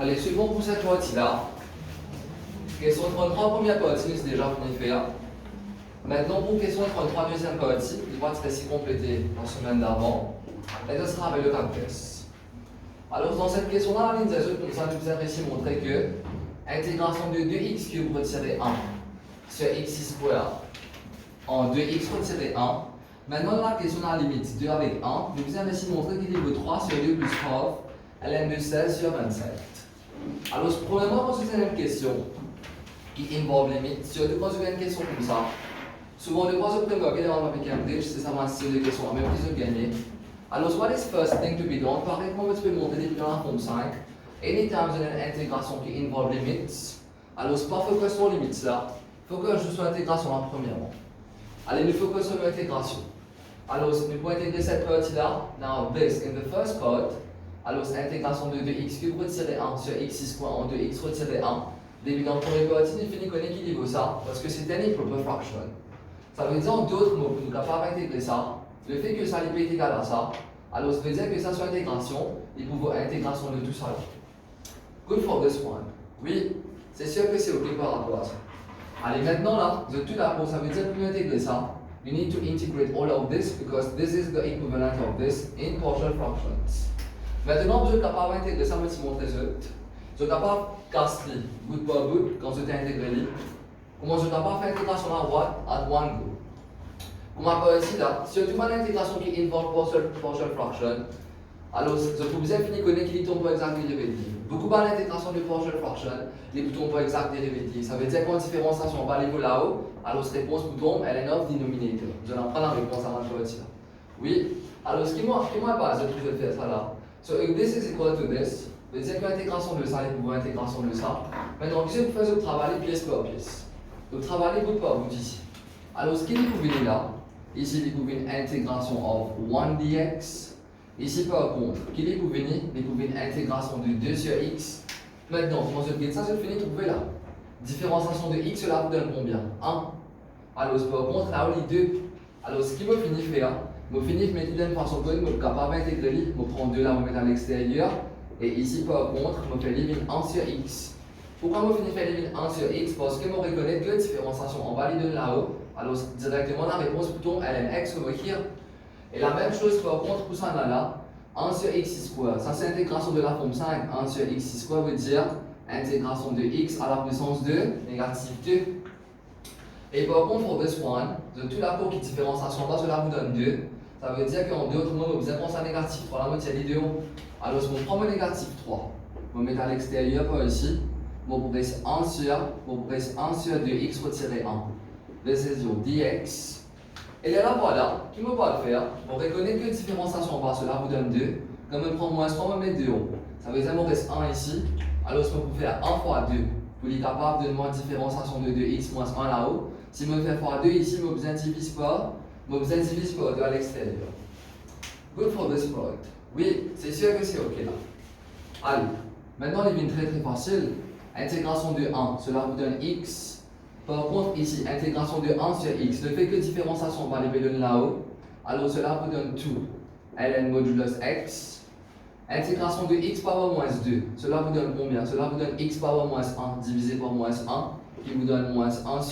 Allez, suivons pour cette partie-là. Question 33, première partie, c'est déjà venu faire. Maintenant, pour question 33, deuxième partie, il va être ici complété la semaine d'avant. Et ce sera avec le calculus. Alors, dans cette question-là, la ligne des autres, nous allons ici montrer que intégration de 2x³ retiré 1 sur x square en 2x retiré 1. Maintenant, la question à la limite 2 avec 1, nous allons ici montrer qu'il est 3 sur 2 plus 12, ln de 16 sur 27. Alors, premièrement, quand c'est une question qui involve limite, surtout quand c'est une question comme ça, souvent, le croiseur prévoit qu'elle est en application, c'est ça ma série de questions, même plus de gagner. Alors, what is first thing to be done? Par exemple, tu peux montrer dans la forme 5. Anytime vous avez une intégration qui involve limits, alors c'est pas focus sur limits là, focus juste sur l'intégration là premièrement. Allez, nous focus sur l'intégration. Alors, nous pouvons intégrer cette partie-là. Now, this in the first part. Alors, c'est l'intégration de 2x³ retiré 1 sur x square en 2x retiré 1. Début dans la première partie, nous finissons qu'on équilibre ça, parce que c'est une improper fraction. Ça veut dire en d'autres mots, que nous sommes capables d'intégrer ça. Le fait que ça peut être égal à ça, alors ça veut dire que ça soit intégration, et pour voir intégration de tout ça. Good for this one. Oui, c'est sûr que c'est ok par rapport à ça. Allez, maintenant là, de tout d'abord, ça veut dire que pour intégrer ça, you need to integrate all of this because this is the equivalent of this in partial fractions. Maintenant, vous êtes capable d'intégrer ça, mais si montrer ça. Vous êtes capable de casser bout par bout quand vous êtes intégré. Comment vous êtes capable de faire l'intégration à droite, at one go. Comme on peut ici là, si tu as l'intégration qui involve partial fraction, alors je peux vous infini connaître qu'il tombe pas exact dérivative. Beaucoup par l'intégration de partial fraction, les boutons pas exact dérivative. Ça veut dire qu'en différenciation par les là-haut, alors cette réponse bouton, elle est of denominator. Je vais en prendre la réponse à la partie là. Oui, alors ce qui m'a pas, je trouve faire ça là. So if this is equal to this, ça veut dire que l'intégration de ça, les pouvoirs intégration de ça. Maintenant, qu'est-ce que vous faites au travail pièce par pièce? Au travail, bout par bout ici. Alors ce qui est pour venir là, ici, il y a une intégration of 1 dx. Ici, par contre, qu'il est pour venir, il y a une intégration de 2 sur x. Maintenant, comment je fais ça? Je finis de trouver là. Différenciation de x, là, vous donne combien? 1. Alors, par contre, là, on est 2. Alors, ce qui me finit de faire, je finis de mettre d'une façon que je suis capable d'intégrer, je prends 2 là, je mets à l'extérieur. Et ici, par contre, je fais limite 1 sur x. Pourquoi je finis de faire limite 1 sur x? Parce que je reconnais que la différenciation, on va les donner là-haut. Alors, directement, la réponse bouton ln(x) over here. Et la même chose, par contre, pour ça, là, 1 sur x square. Ça, c'est l'intégration de la forme 5. 1 sur x square veut dire intégration de x à la puissance de négative 2. Et par contre, pour this one, de tout l'accord qui différenciation là, cela vous donne 2. Ça veut dire qu'en d'autres mots, vous avez pensé à négative 3, la moitié des deux. Alors, si on prend le négative 3, on va mettre à l'extérieur par ici. On va progresser 1 sur 2x retiré 1. This is your dx. Et là, voilà, qui me va le faire. On reconnaît que la différenciation par cela vous donne 2. Comme on prend moins 3, on va mettre 2 haut. Ça veut dire qu'il me reste 1 ici. Alors, si on peut faire 1 fois 2, pour être capable de demander une différenciation de 2x moins 1 là-haut. Si je fais fois 2 ici, je besoin divise par 2 à l'extérieur. Good for this product. Oui, c'est sûr que c'est ok là. Allez, maintenant, il devient très facile. Intégration de 1, cela vous donne x. Par contre, ici, intégration de 1 sur x, le fait que différenciation va les donner là-haut, alors cela vous donne 2 ln modulus x. Intégration de x power moins 2, cela vous donne combien? Cela vous donne x power moins 1 divisé par moins 1, qui vous donne moins 1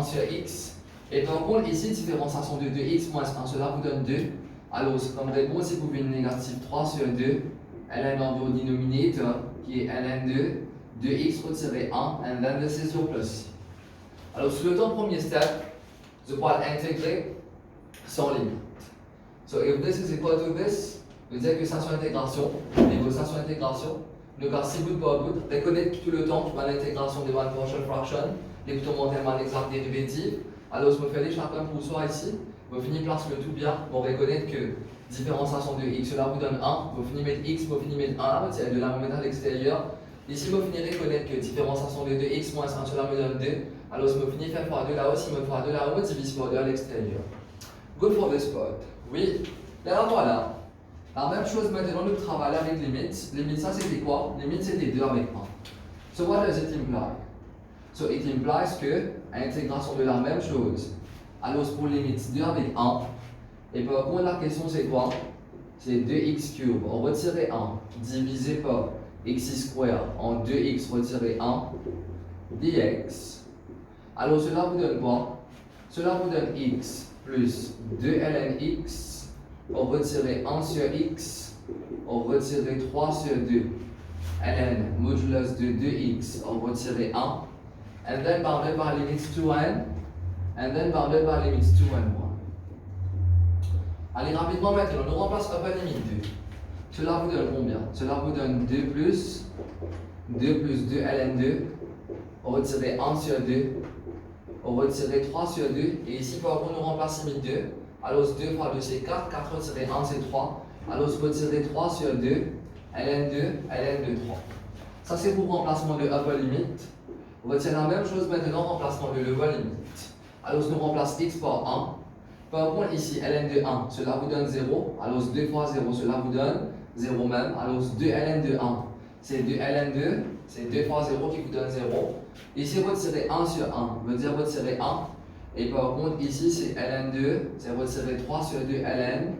sur x. Et par contre, ici, différenciation de 2x moins 1, cela vous donne 2. Alors, comme réponse, si vous avez une négative 3 sur 2, ln of your denominator, qui est ln de 2x retiré 1, and then this is your plus. Alors, sur le temps premier step, je vais intégrer sans limite. So, if this is equal to this, je veux dire que ça soit intégration, négociation intégration, le cas si bout par bout, reconnaître tout le temps, tu vas l'intégration de one partial fraction, les boutons montent tellement exact dérivative. Alors, je me fais les chacun pour soi ici, je finis place le tout bien, on reconnaître que différenciation de x, cela vous donne 1, je finis mettre x, je finis mettre 1, c'est de la mettre à l'extérieur. Ici, je finis de reconnaître que différenciation de 2x moins 1, cela me donne 2. Alors, je finis faire fois 2 là-haut, si je me fais 2 là-haut, je divise par 2 à l'extérieur. Good for this part. Oui, là voilà. La même chose maintenant, nous travaillons avec limite. Limite, ça c'était quoi? Limite, c'était 2 avec 1. So, what does it imply? So, it implies que intégration de la même chose. Alors, pour limite 2 avec 1. Et par contre, la question c'est quoi? C'est 2x cube. On retire 1 divisé par x square en 2x retiré 1 dx. Alors cela vous donne quoi? Cela vous donne x plus 2 ln x, on retire 1 sur x, on retire 3 sur 2, ln modulus de 2x, on retire 1, and then bounded by limits 2n, and then bounded by limits 2 and 1. Allez, rapidement maintenant, on remplace upper limite 2. Cela vous donne combien? Cela vous donne 2 plus 2 ln 2, on retire 1 sur 2, on retire 3 sur 2, et ici, par contre, on remplace limite 2. Alors 2 fois 2 c'est 4, 4 retiré 1 c'est 3. Alors je retire 3 sur 2, ln 2, 3. Ça c'est pour remplacement de upper limit. On retient la même chose maintenant, remplacement de lower limit. Alors nous remplace x par 1. Par contre ici, ln de 1, cela vous donne 0. Alors 2 fois 0, cela vous donne 0 même. Alors 2 ln de 1, c'est 2 ln 2, c'est 2 fois 0 qui vous donne 0. Ici, retirer 1 sur 1 veut dire retirer 1. Et par contre, ici, c'est ln2, c'est retirer 3 sur 2 ln.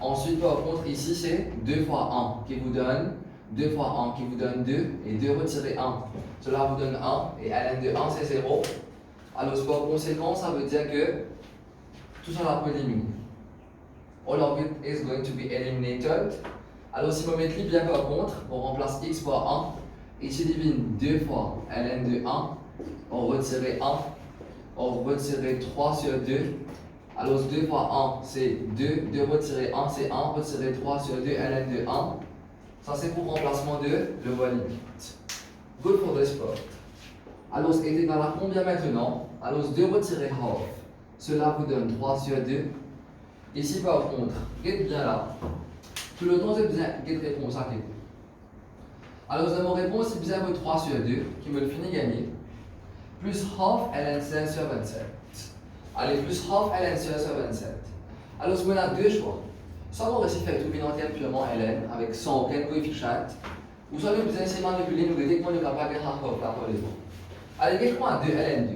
Ensuite, par contre, ici, c'est 2 fois 1 qui vous donne 2 fois 1 qui vous donne 2. Et 2 retirer 1, cela vous donne 1. Et ln de 1, c'est 0. Alors, par conséquent, ça veut dire que tout ça, on peut éliminer. All of it is going to be eliminated. Alors, si on met bien par contre, on remplace x par 1. Ici, divine 2 fois ln de 1. On retire 1. On retire 3 sur 2. Alors 2 fois 1 c'est 2. 2 retirer 1 c'est 1. Retirer 3 sur 2 ln de 1. Ça c'est pour remplacement de lower limit. Good for this part. Alors est égal à combien maintenant? Alors 2 retirer half. Cela vous donne 3 sur 2. Ici par contre, guette bien là. Tout le temps j'ai besoin de réponse à quelque. Alors mon réponse c'est bien 3 sur 2 qui me le finit gagner. Plus half ln 16 sur 27. Allez, plus half ln 16 sur 27. Alors, on a deux choix. Soit on réussit à faire tout binomial purement ln avec sans aucun coefficient, ou soit nous essayer de manipuler, nous dire qu'on est capable de faire half par les mots. Allez, mettez-moi 2 ln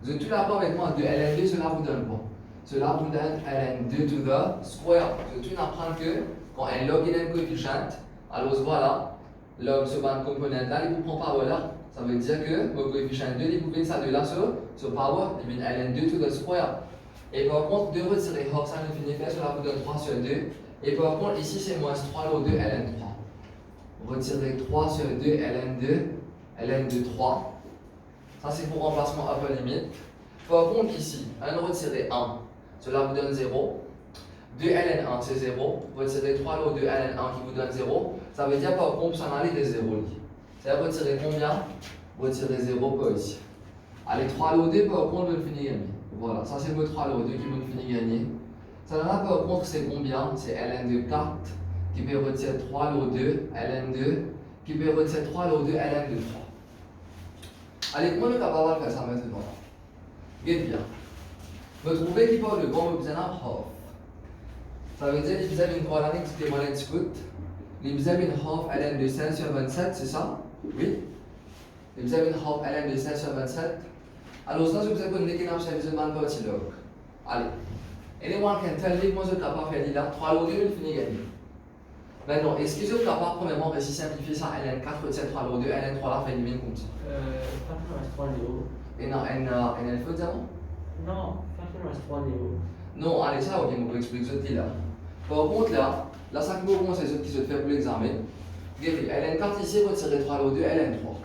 2. Je tout d'abord avec moi 2 ln 2, cela vous donne quoi? Cela vous donne ln 2 to the square. Je tout apprendre que quand un log est un coefficient, alors voilà, log sur une composante là, il vous prend par là. Ça veut dire que mon coefficient 2, il vous ça de là sur power, il vient ln 2 to the square. Et par contre, 2 retirer half, ça ne finit pas, cela vous donne 3 sur 2. Et par contre, ici c'est moins 3 log 2 ln 3. Retirer 3 sur 2 ln 2 3. Ça c'est pour remplacement upper limit. Par contre, ici, 1 retirer 1, cela vous donne 0. 2 ln 1 c'est 0. Retirer 3 log 2 ln 1 qui vous donne 0. Ça veut dire par contre, ça n'allait des 0. C'est à retirer combien? Retirer 0 pas ici. Allez, 3 lots 2 par contre, me finit gagner. Voilà, ça c'est le 3 lots 2 qui me finit gagner. Ça là par contre, c'est combien? C'est ln de 4 qui peut retirer 3 lots 2, ln 2 qui peut retirer 3 lots 2, ln de 3. Allez, comment on est capable de faire ça maintenant? Regardez bien. Vous trouvez qu'il parle de grand besoin d'un half. Ça veut dire qu'il y a une quadratique qui est moins discute. Il y a une half ln de 16 sur 27, c'est ça? Oui. Vous avez une half ln de 16 sur 27. Alors, ça, je vous ai donné qu'il y a un service de man petit log. Allez. Anyone can tell me, moi, je suis capable de faire là. 3 logs, je finis gagner. Maintenant, est-ce que je suis capable, premièrement, de simplifier ça ln 4 retire 3 logs 2, ln 3 là, fait éliminer comme ça? 4 reste 3 néo. Et il faut dire non? Non, 4 reste 3 néo. Non, allez, ça, ok, je vais expliquer ce que là. Par contre, là, ça qui me c'est ce qui se fait pour l'examen. Regardez, ln 4 ici, retirer 3 logs 2, ln 3.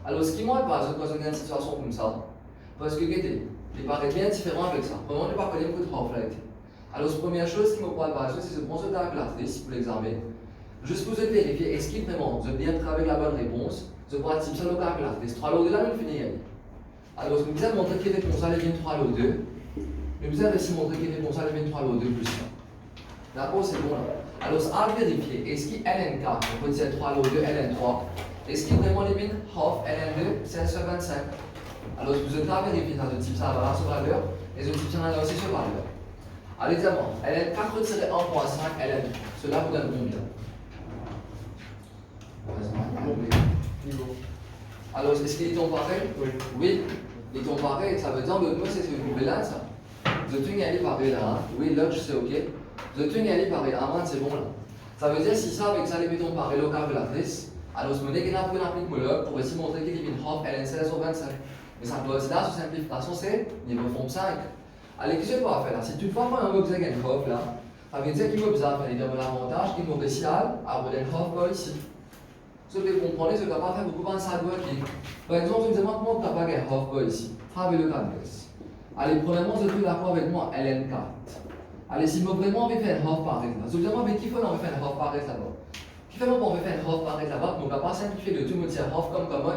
Alors, ce qui m'a pas quand on a une situation comme ça, parce que regardez, il paraît bien différent avec ça. Vraiment, on n'est pas connu beaucoup de half-light. Alors, la première chose qui me parle pas, c'est de prendre la classe pour l'examen. Juste pour vérifier, est-ce qu'il vraiment, je viens avec la bonne réponse, je prends type ça le calculatrice. 3 lots de là, je finis gagner. Alors, je me montrer qu'il est comme ça, il vient 3 lots 2. Je me aussi montrer qu'il est comme ça, il vient 3 lots 2 plus 1. D'accord, c'est bon là. Alors, à vérifier, est-ce qu'il ln4, on retire 3 lots 2, ln3, est-ce qu'il vraiment élimine half ln2, 16 sur 25? Alors, vous êtes là à vérifier ça, je type ça là sur valeur, et je type ça là aussi sur valeur. Allez, diamant, ln4 retiré 1.5, ln3, cela vous donne combien? Alors, est-ce qu'ils sont pareils? Oui. Oui, ils sont pareils, ça veut dire que moi c'est ce que vous voulez là, ça. The twin est pareil là, hein? Oui, là c'est ok. The twin est pareil, à c'est bon là. Ça veut dire si ça avec ça les bétons pareil au calculatrice, Alors, je me dis qu'il y a un peu d'applique pour essayer de montrer qu'il y a une half ln 16 sur 27. Mais ça peut aussi là, sur simplification, c'est niveau forme 5. Allez, qu'est-ce que je peux faire là? Si toutefois, moi, on veut une half là, ça veut dire qu'il me besoin de faire l'avantage qu'il me réussit à avoir une half ici. Ce que vous comprenez, c'est qu'on va faire beaucoup de side working. Par exemple, je me demande comment tu n'as pas un half ici. Travaillez le canvas. Allez, premièrement, je trouve d'accord avec moi LN4. Allez, si moi vraiment envie de faire un half par exemple, je vous demande avec qui faut on veut faire un half par exemple là-bas. Qui fait on veut faire un half par exemple là-bas, donc on va pas simplifier le tout, me dire half comme common.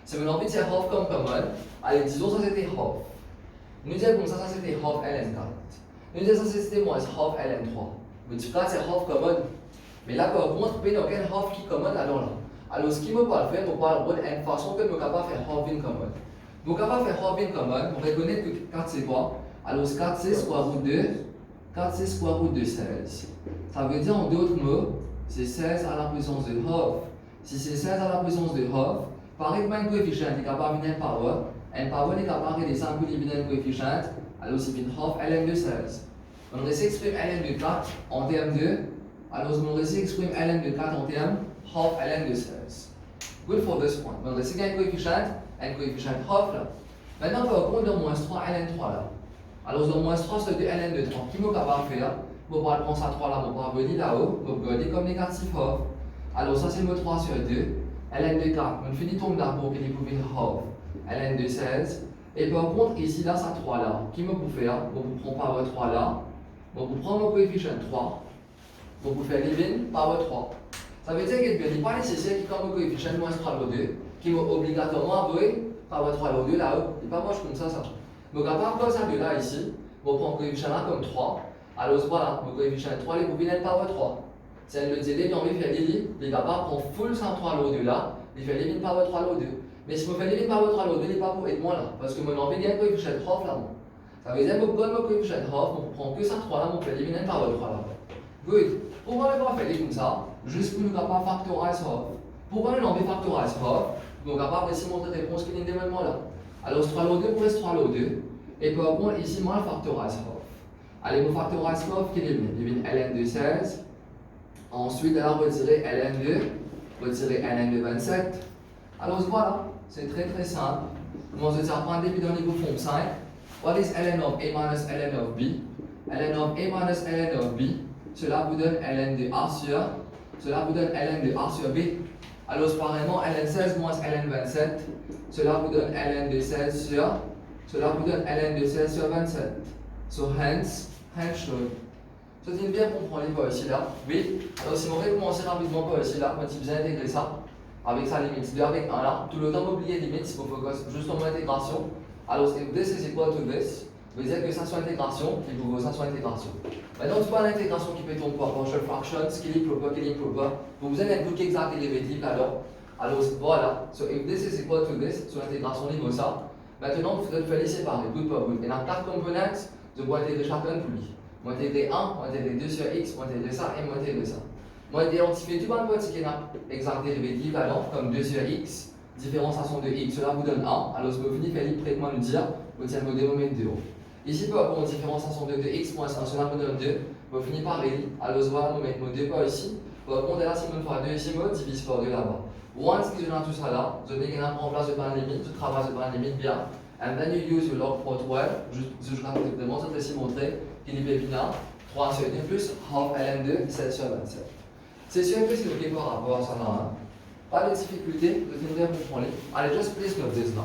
Si on a envie de dire half comme common, allez, disons ça c'était half. Nous disons comme ça c'était half LN4. Nous disons ça c'était moins half LN3. Mais tu peux c'est half common. Mais là, par contre, il y a aucun half qui common alors là. Alors, ce qui me parle faire, je parle de une façon que je ne capable de faire half in common. Je suis capable de faire half in common, on reconnaît que 4 c'est quoi? Alors, 4 c'est square root 2, 4 c'est square root de 16. Ça veut dire en d'autres mots, c'est 16 à la puissance de half. Si c'est 16 à la puissance de half, pareil que un coefficient est capable de venir power est capable de descendre le coefficient, alors c'est une half ln de 16. On va exprimer ln de 4 en termes de, alors on va exprimer ln de 4 en termes half ln de 16. Good for this point. On va essayer un coefficient half là. Maintenant, on va prendre moins 3 ln 3 là. Alors, dans moins 3 sur 2 ln de 3, qui est capable de faire? Je vais prendre ça 3 là, je vais venir là-haut, je vais garder comme négatif half. Alors, ça c'est mon 3 sur 2, ln de 4, on finit tomber là pour qu'il y ait half, ln de 16. Et par contre, ici là, ça 3 là, qui me peut faire? Je vais prendre power 3 là, je vais prendre mon coefficient 3, je vais faire living power 3. Ça veut dire qu'il n'est pas nécessaire qu'il y ait un coefficient moins 3 au 2, qui va obligatoirement avoir power 3 au 2 là-haut. Il n'est pas moche comme ça. Donc, à part ça de là ici, on prend le coefficient là comme 3. Alors voilà, le coefficient 3, il est pour power 3. Si elle le dit, il a envie de faire l'île, il va pas prendre full 103 l'eau 2 là, il fait l'île power 3 l'eau 2. Mais si je fais l'île power 3 l'eau 2, il n'est pas pour être moins là, parce que mon envie de un coefficient half là. Ça veut dire que je donne mon coefficient half, on prend que 103 là, on fait l'île power 3 là. Good. Pourquoi ne pas faire l'île comme ça? Juste pour nous capable factorize half. Pourquoi nous envie factorize half? Donc, capable de montrer des réponses qui sont d'événement là. Alors, 3 l'eau 2 pour rester 3 l'eau 2. Et par contre, ici, moi, je factorise half. Allez, je factorise half qui est ln de 16. Ensuite, là, retirer ln de, retirer ln de 27. Alors, voilà, c'est très très simple. Moi, je vais apprendre depuis le niveau forme 5. What is ln of a minus ln of b? Ln of a minus ln of b, cela vous donne ln de a sur, cela vous donne ln de a sur b. Alors, pareillement, ln 16 moins ln 27, cela vous donne ln de 16 sur, cela vous donne ln de 16 sur 27. So, hence should. So, tu bien comprendre les points ici là. Oui. Alors, si on va commencer rapidement par ici là, quand tu viens intégrer ça, avec sa limite 2 avec 1 là, tout le temps oublier limite, si vous focus juste en intégration. Alors, if this is equal to this, veut dire que ça soit intégration, et vous ça soit intégration. Maintenant, tu vois l'intégration qui fait ton poids, partial fraction, scaling proper, vous avez un bouquet exact dérivatif alors. Alors, voilà. So, if this is equal to this, sur l'intégration niveau ça, maintenant, vous devez faire les séparer, good par good. Et dans 4 components, je vais intégrer chacun pour lui. Moi, intégrer 1, moi, intégrer 2 sur x, moi, intégrer ça, et moi, intégrer ça. Moi, identifier tout le monde qui est un exact dérivatif alors, comme 2 sur x, différenciation de x, cela vous donne 1. Alors, je vais finir par prêtement nous dire, vous tiens le dénominateur de 0. Ici, par contre, différenciation de x moins 1, cela me donne 2. Je finis par réel. Alors, je vais mettre mon 2 par ici. Par contre, là, si je me fais 2 ici, je divise par 2 là-bas. Once que je donne tout ça là, je mets qu'il y a en place de par limite, je travaille de par limite bien. And then you use your log plot well, je rapide de montrer ici montrer qu'il est binaire 3 sur 2 plus half ln2 7 sur 27. C'est sûr que c'est ok par rapport à ça là. Pas de difficulté, vous devez bien comprendre. Allez, just please note this now.